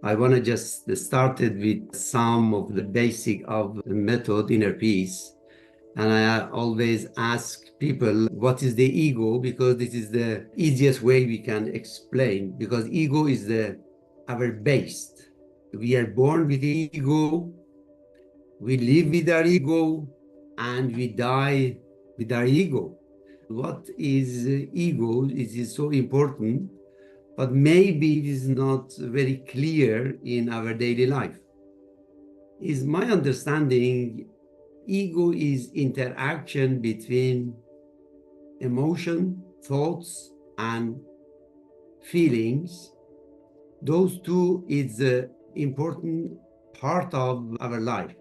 I want to just start it with some of the basic of the method inner peace. And I always ask people, what is the ego? Because this is the easiest way we can explain, because ego is our base. We are born with the ego, we live with our ego, and we die with our ego. What is ego? It is so important, but maybe it is not very clear in our daily life. Is my understanding, ego is interaction between emotion, thoughts, and feelings. Those two is the important part of our life.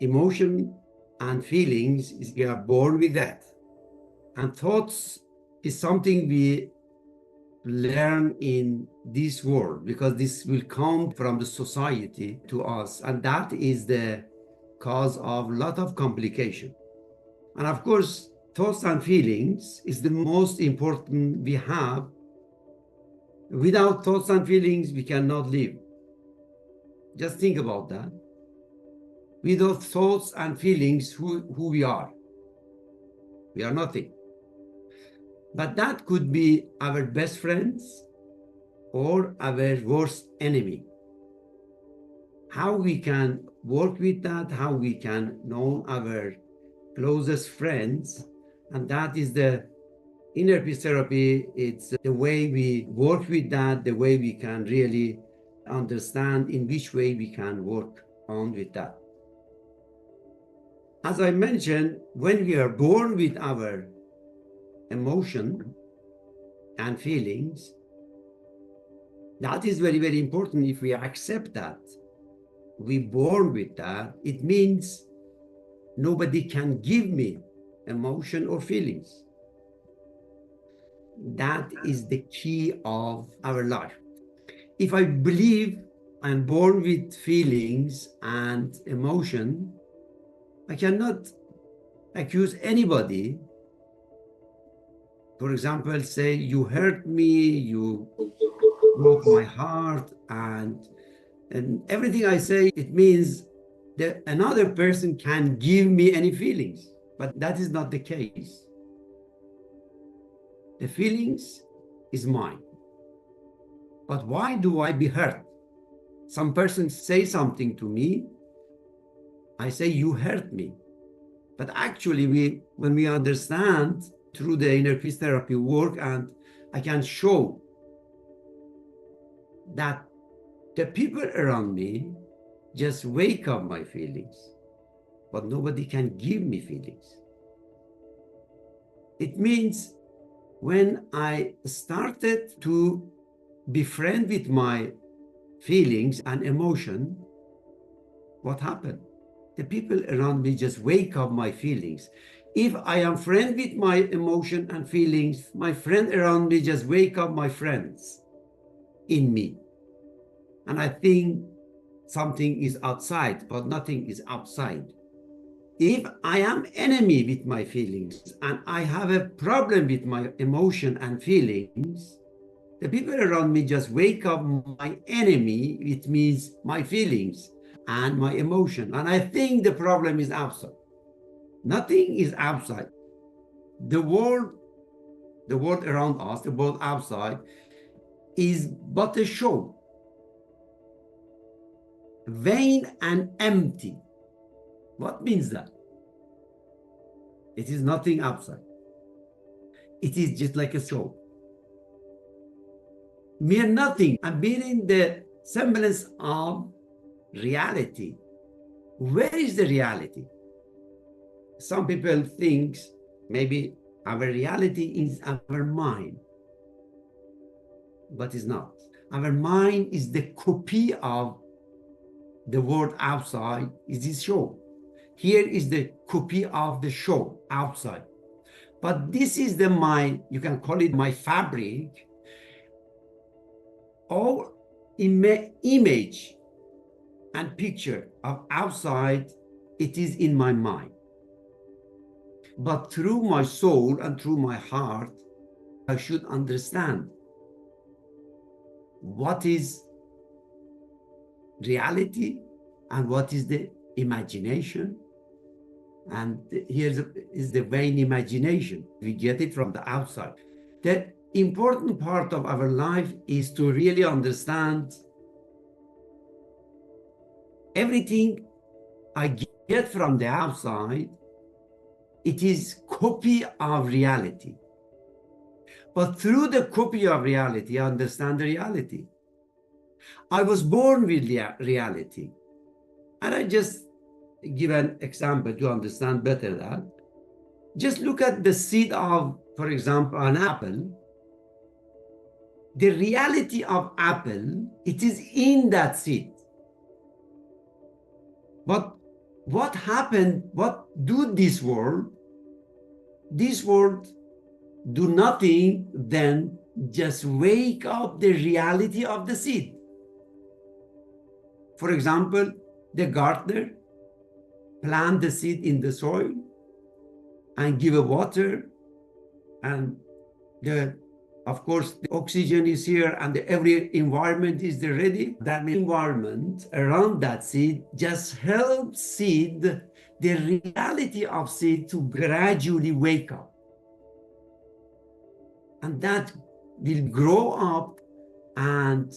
Emotion and feelings, we are born with that. And thoughts is something we learn in this world, because this will come from the society to us, and that is the cause of a lot of complication. And of course, thoughts and feelings is the most important we have. Without thoughts and feelings, we cannot live. Just think about that. Without thoughts and feelings, who we are nothing. But that could be our best friends or our worst enemy. How we can work with that, how we can know our closest friends, and that is the inner peace therapy. It's the way we work with that, the way we can really understand in which way we can work on with that. As I mentioned, when we are born with our emotion and feelings, that is very, very important. If we accept that, we're born with that, it means nobody can give me emotion or feelings. That is the key of our life. If I believe I'm born with feelings and emotion, I cannot accuse anybody. For example, say, you hurt me, you broke my heart, and everything I say, it means that another person can give me any feelings, but that is not the case. The feelings is mine. But why do I be hurt? Some person say something to me, I say, you hurt me. But actually, when we understand through the inner peace therapy work, and I can show that the people around me just wake up my feelings, but nobody can give me feelings. It means when I started to be friend with my feelings and emotion, what happened? The people around me just wake up my feelings. If I am friend with my emotion and feelings, my friend around me just wake up my friends in me. And I think something is outside, but nothing is outside. If I am enemy with my feelings and I have a problem with my emotion and feelings, the people around me just wake up my enemy, which means my feelings and my emotion. And I think the problem is outside. Nothing is outside. The world around us, the world outside, is but a show. Vain and empty. What means that? It is nothing outside. It is just like a show. Mere nothing. I'm being the semblance of reality. Where is the reality? Some people think maybe our reality is our mind, but it's not. Our mind is the copy of the world outside, is this show. Here is the copy of the show outside. But this is the mind, you can call it my fabric, or image and picture of outside, it is in my mind. But through my soul and through my heart, I should understand what is reality and what is the imagination. And here is the vain imagination. We get it from the outside. The important part of our life is to really understand everything I get from the outside, it is copy of reality. But through the copy of reality, I understand the reality. I was born with reality. And I just give an example to understand better that. Just look at the seed of, for example, an apple. The reality of apple, it is in that seed. But what happened, what do this world do nothing then just wake up the reality of the seed. For example, the gardener plant the seed in the soil and give it water, and of course the oxygen is here and every environment is there ready. That environment around that seed just helps seed, the reality of seed, to gradually wake up. And that will grow up and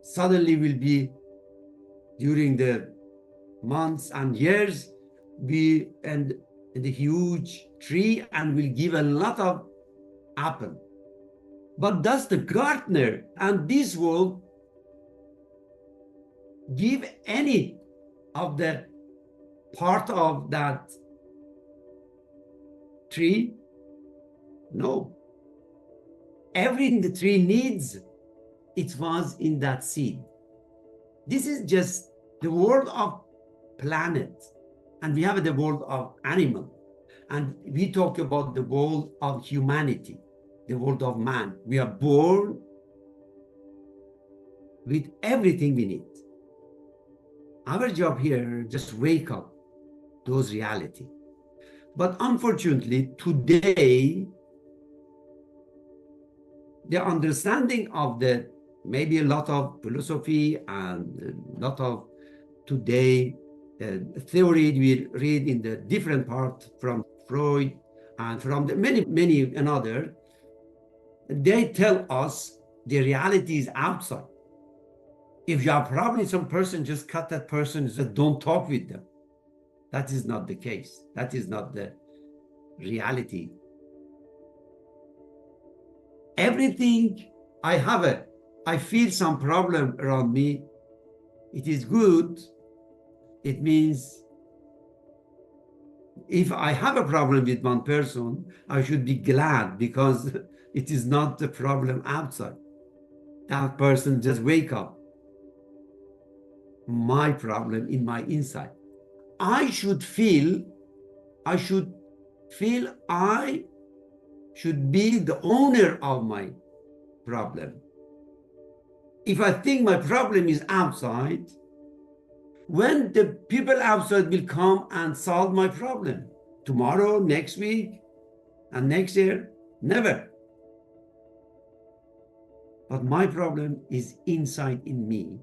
suddenly will be, during the months and years, be and the huge tree and will give a lot of apple. But does the gardener and this world give any of the part of that tree? No. Everything the tree needs, it was in that seed. This is just the world of planet, and we have the world of animal, and we talk about the world of humanity, the world of man. We are born with everything we need. Our job here, just wake up those reality. But unfortunately, today, the understanding of the, maybe a lot of philosophy and a lot of today theory we read in the different part from Freud and from the many another, they tell us the reality is outside. If you have a problem with some person, just cut that person, just don't talk with them. That is not the case. That is not the reality. Everything I feel some problem around me, it is good. It means if I have a problem with one person, I should be glad because it is not the problem outside. That person just wake up. My problem in my inside. I should feel I should be the owner of my problem. If I think my problem is outside, when the people outside will come and solve my problem, tomorrow, next week, and next year, never. But my problem is inside in me.